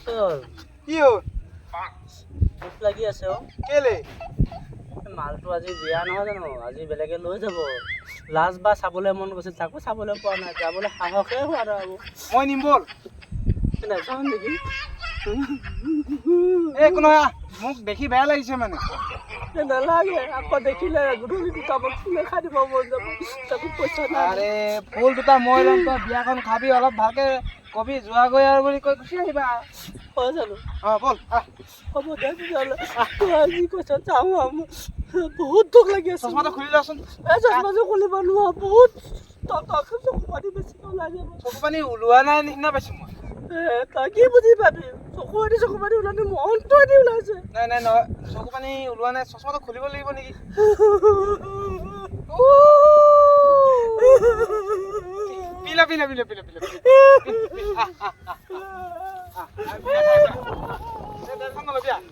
চল কি হ'ল ভোক লাগি আছে অ কেলে মালটো আজি বিয়া নহয় জানো আজি বেলেগে লৈ যাব লাষ্ট বাৰ চাবলৈ মন গৈছিল তাকো চাবলৈ পোৱা নাই যাবলৈ সাহসে হোৱা নাই আৰু মই নিম ব'ল নাযাওঁ নেকি এই একো নহয় মোক দেখি বেয়া লাগিছে মানে নালাগে আকৌ দেখিলে গধূলি দুটামান ফুলে খাই দিব মন যাব তাকো পইচা নাই আৰে ফুল দুটা মই ল'ম তই বিয়াখন খাবি অলপ ভালকে কবি যোৱাগৈ আৰু বুলি কৈ গুচি আহিবা হয় জানো অঁ ব'ল আহ হ'ব দে তেতিয়াহ'লে তই আজি কৈছ যাওঁ আৰু বহুত দুখ লাগি আছে চশমাটো খুলি লচোন এই চশমাযোৰ খুলিব নোৱাৰো বহুত তই চকু পানী বেছি ওলাই যাব চকু পানী ওলোৱা নাই নিচিনা পাইছোঁ মই তই কি বুজি পাবি চকু পানী ওলালে মনটো এদি ওলাইছে নাই নাই নহয় চকু পানী ওলোৱা নাই চশমাটো খুলিব লাগিব নেকি পিলা পিলা পিলা পিলা পিলা পিলা